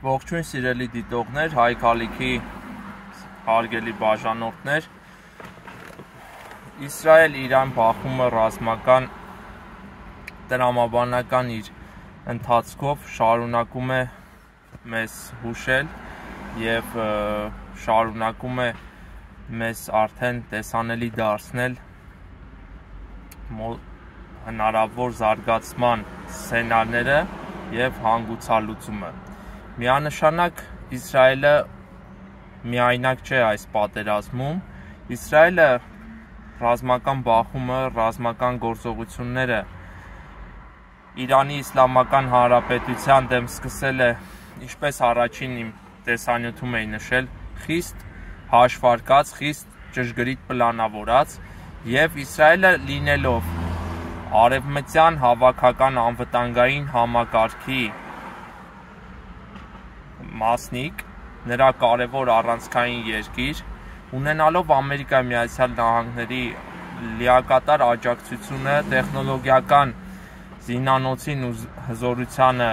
Ողջույն սիրելի դիտողներ, Հայ Քալիքի հարգելի բաժանորդներ, Իսրայել-Իրան բախումը ռազմական տրամաբանական իր ընթացքով շարունակում է մեզ հուշել և շարունակում է մեզ արդեն տեսանելի դարձնել հնարավոր զարգացման սցենարները և հանգուցալուծումը։ Միանշանակ Իսրայելը միայնակ չէ այս պատերազմում։ Իսրայելը ռազմական բախումը, ռազմական գործողությունները Իրանի Իսլամական Հանրապետության դեմ սկսել է, ինչպես առաջին իմ տեսանյութում էի նշել, խիստ հաշվարկած, խիստ ճշգրիտ պլանավորած, և Իսրայելը լինելով արևմտյան հավաքական անվտանգային համակարգի մասնիկ, նրա կարևոր առանցքային երկիր, ունենալով Ամերիկայի Միացյալ Նահանգների լիակատար աջակցությունը, տեխնոլոգիական զինանոցին ու հզորությանը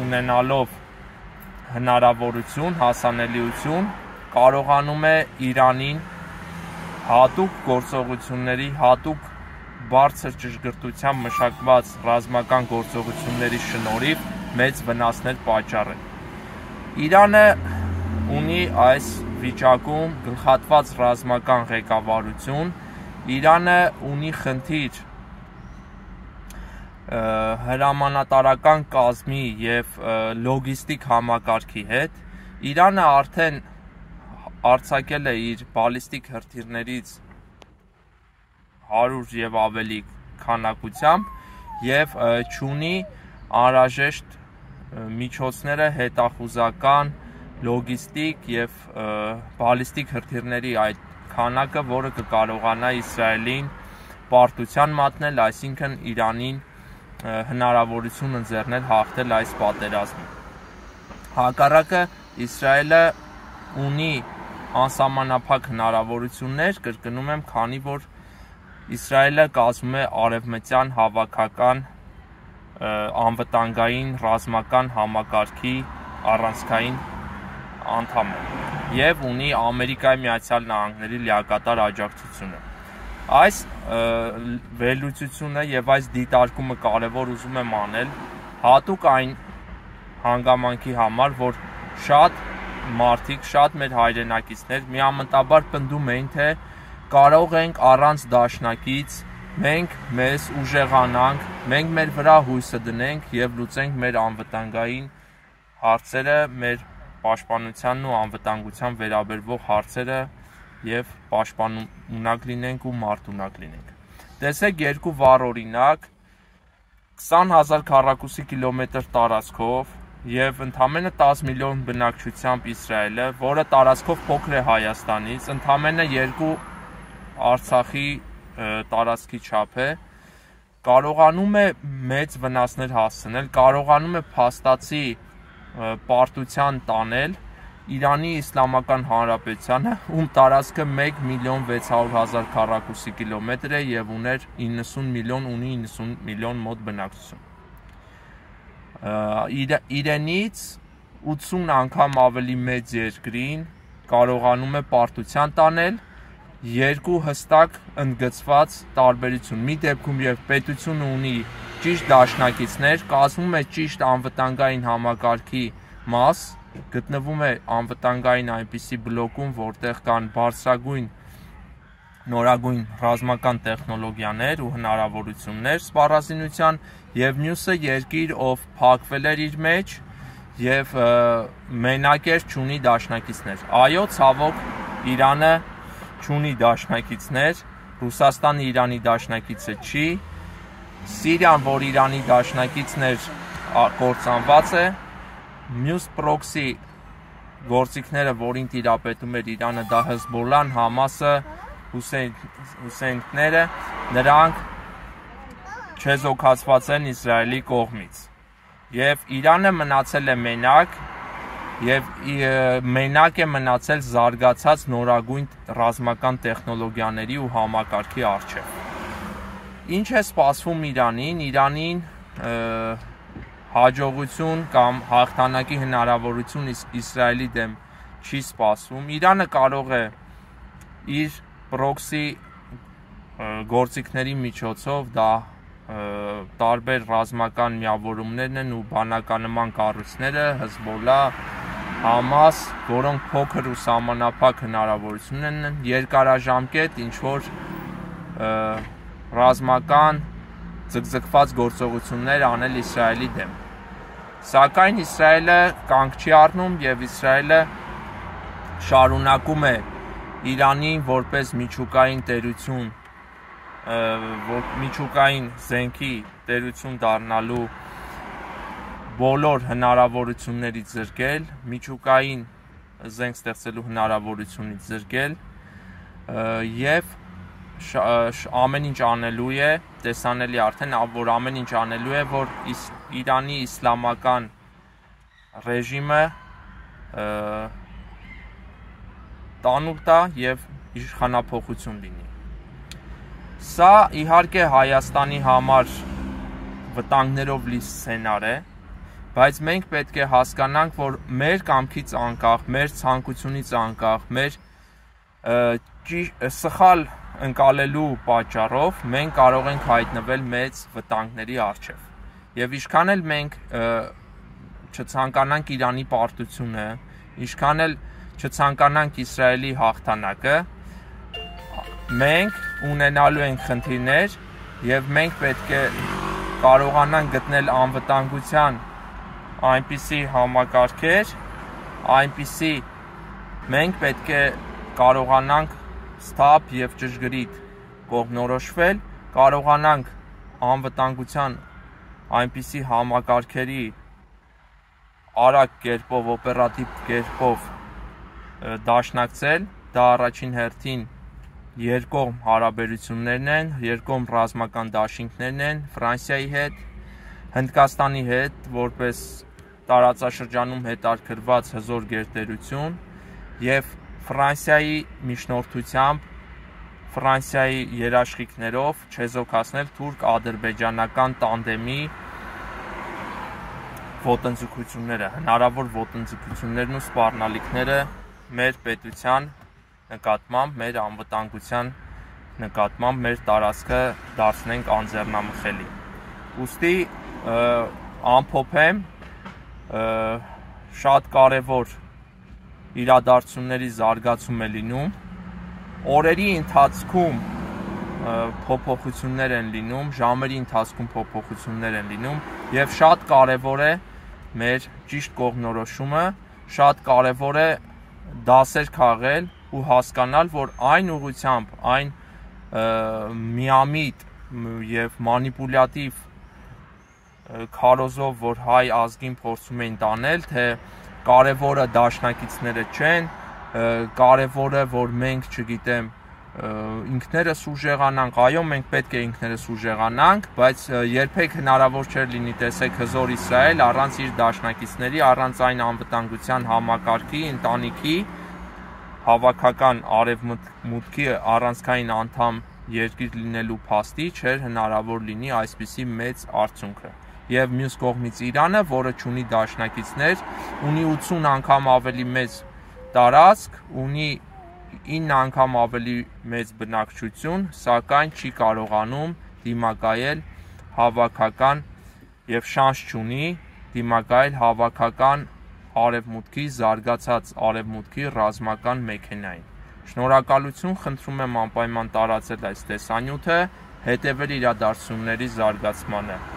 ունենալով հնարավորություն, հասանելիություն, կարողանում է Իրանին հատուկ գործողությունների, հատուկ բարձր ճշգրտությամբ մշակված ռազմական գործողությունների շնորհիվ մեծ վնասներ պատճառել։ Իրանը ունի այս վիճակում գլխատված ռազմական ղեկավարություն, Իրանը ունի խնդիր հրամանատարական կազմի և լոգիստիկ համակարգի հետ, Իրանը արդեն արձակել է իր բալիստիկ հրթիռներից 100 և ավելի քանակությամբ և չունի անհրաժեշտ միջոցները հետախուզական, լոգիստիկ և բալիստիկ հրթիռների այդ քանակը, որը կկարողանա Իսրայելին պարտության մատնել, այսինքն Իրանին հնարավորություն ընձեռնել հաղթել այս պատերազմում։ Հակառակը Իսրայելը ունի անսահմանափակ հնարավորություններ, կրկնում եմ, քանի որ Իսրայելը կազմում է արևմտյան հավաքական անվտանգային ռազմական համակարգի առանցքային անդամը և ունի Ամերիկայի Միացյալ Նահանգների լիակատար աջակցությունը։ Այս վերլուծությունը և այս դիտարկումը կարևոր ուզում եմ անել հատուկ այն հանգամանքի համար, որ շատ մարդիկ, շատ մեր հայրենակիցներ միամտաբար պնդում էին, թե կարող ենք առանց դաշնակից մենք մեզ ուժեղանանք, մենք մեր վրա հույսը դնենք և լուծենք մեր անվտանգային հարցերը, մեր պաշտպանությանն ու անվտանգության վերաբերվող հարցերը և պաշտպանունակ լինենք ու մարտունակ լինենք։ Տեսեք երկու վառ օրինակ, 20,000 քառակուսի կիլոմետր տարածքով և ընդամենը 10 միլիոն բնակչությամբ Իսրայելը, որը տարածքով փոքր է Հայաստանից, ընդամենը 2 Արցախի տարածքի չափ է, կարողանում է մեծ վնասներ հասցնել, կարողանում է փաստացի պարտության տանել Իրանի Իսլամական Հանրապետությանը, ում տարածքը 1,600,000 քառակուսի կիլոմետր է և ունի 90 միլիոն մոտ բնակչություն։ Իրենից 80 անգամ ավելի մեծ երկրին կարողանում է պարտության տանել երկու հստակ ընդգծված տարբերություն։ Մի դեպքում և պետությունը ունի ճիշտ դաշնակիցներ, կազմում է ճիշտ անվտանգային համակարգի մաս, գտնվում է անվտանգային այնպիսի բլոկում, որտեղ կան բարձրագույն նորագույն ռազմական տեխնոլոգիաներ ու հնարավորություններ սպառազինության, և մյուսը երկիր, ով փակվել էր իր մեջ և մենակ էր, չունի դաշնակիցներ։ Այո, ցավոք, Իրանը չունի դաշնակիցներ, Ռուսաստանը Իրանի դաշնակիցը չի, Սիրիան, որ Իրանի դաշնակիցն էր, կործանված է, մյուս պրոքսի գործիքները, որին տիրապետում էր Իրանը, դա Հեզբոլլահն, Համասը, Հուսեյնները, նրանք չեզոքացված են Իսրայելի կողմից։ Եվ Իրանը մնացել է մենակ, և մենակ է մնացել զարգացած նորագույն ռազմական տեխնոլոգիաների ու համակարգի առջև։ Ինչ է սպասվում Իրանին հաջողություն կամ հաղթանակի հնարավորություն Իսրայելի դեմ չի սպասվում։ Իրանը կարող է իր պրոքսի գործիքների միջոցով, դա տարբեր ռազմական միավորումներն են ու բանականման կառույցները, Հեզբոլլա, Համաս, որոնք փոքր ու սահմանափակ հնարավորություն են, երկարաժամկետ ինչ-որ ռազմական ձգձգված գործողություններ անել Իսրայելի դեմ։ Սակայն Իսրայելը կանգ չի առնում եւ Իսրայելը շարունակում է Իրանին որպես միջուկային տերություն, միջուկային զենքի տերություն դառնալու բոլոր հնարավորություններից զրկել, միջուկային զենք ստեղծելու հնարավորությունից զրկել եւ ամեն ինչ անելու է, տեսանելի արդեն, որ ամեն ինչ անելու է, որ Իրանի իսլամական ռեժիմը տանուլ տա եւ իշխանափոխություն լինի։ Սա իհարկե Հայաստանի համար վտանգներով լի սցենար է, բայց մենք պետք է հասկանանք, որ մեր կամքից անկախ, մեր ցանկությունից անկախ, մեր սխալ ընկալելու պատճառով մենք կարող ենք հայտնվել մեծ վտանգների առջև։ Եվ ինչքան էլ մենք չցանկանանք Իրանի պարտությունը, ինչքան էլ չցանկանանք Իսրայելի հաղթանակը, մենք ունենալու ենք խնդիրներ եւ մենք պետք է կարողանանք գտնել անվտանգության այնպիսի համակարգեր, այնպիսի մենք պետք է կարողանանք ստապ եւ ճշգրիտ կողմնորոշվել, կարողանանք անվտանգության այնպիսի համակարգերի արագ կերպով, օպերատիվ կերպով դաշնակցել, դա առաջին հերթին երկկողմ հարաբերություններն են, երկկողմ ռազմական դաշինքներն են Ֆրանսիայի հետ, Հնդկաստանի հետ, որպես տարածաշրջանում հետաքրքրված հզոր գերտերություն եւ Ֆրանսիայի միջնորդությամբ, Ֆրանսիայի երաշխիքներով չեզոքացնել թուրք-ադրբեջանական տանդեմի ոտնձգությունները, հնարավոր ոտնձգություններն ու սպառնալիքները մեր պետության նկատմամբ, մեր անվտանգության նկատմամբ, մեր տարածքը դարձնենք անձեռնամխելի։ Ուստի ամփոփեմ, շատ կարևոր իրադարձությունների զարգացում է լինում, օրերի ընթացքում փոփոխություններ են լինում, ժամերի ընթացքում փոփոխություններ են լինում եւ շատ կարևոր է մեր ճիշտ կողմնորոշումը, շատ կարևոր է դասեր քաղել ու հասկանալ, որ այն ուղղությամբ, այն միամիտ եւ մանիպուլյատիվ քարոզով, որ հայ ազգին փորձում էին տանել, թե կարևորը դաշնակիցները չեն, կարևորը, որ մենք, չգիտեմ, ինքներս ուժեղանանք, այո, մենք պետք է ինքներս ուժեղանանք, բայց երբեք հնարավոր չէր լինի, տեսեք, հզոր Իսրայել առանց իր դաշնակիցների, առանց այն անվտանգության համակարգի, ընտանիքի, հավաքական արևմուտքի առանցքային անդամ երկիր լինելու փաստի չէր հնարավոր լինի այսպիսի մեծ արդյունքը։ Եվ մյուս կողմից Իրանը, որը ունի դաշնակիցներ, ունի 80 անգամ ավելի մեծ տարածք, ունի 9 անգամ ավելի մեծ բնակչություն, սակայն չի կարողանում դիմակայել հավաքական եւ շանս չունի դիմակայել հավաքական արևմուտքի, զարգացած արևմուտքի ռազմական մեքենային։ Շնորհակալություն, խնդրում եմ անպայման տարածել այս տեսանյութը, հետևել իրադարձությունների զարգացմանը։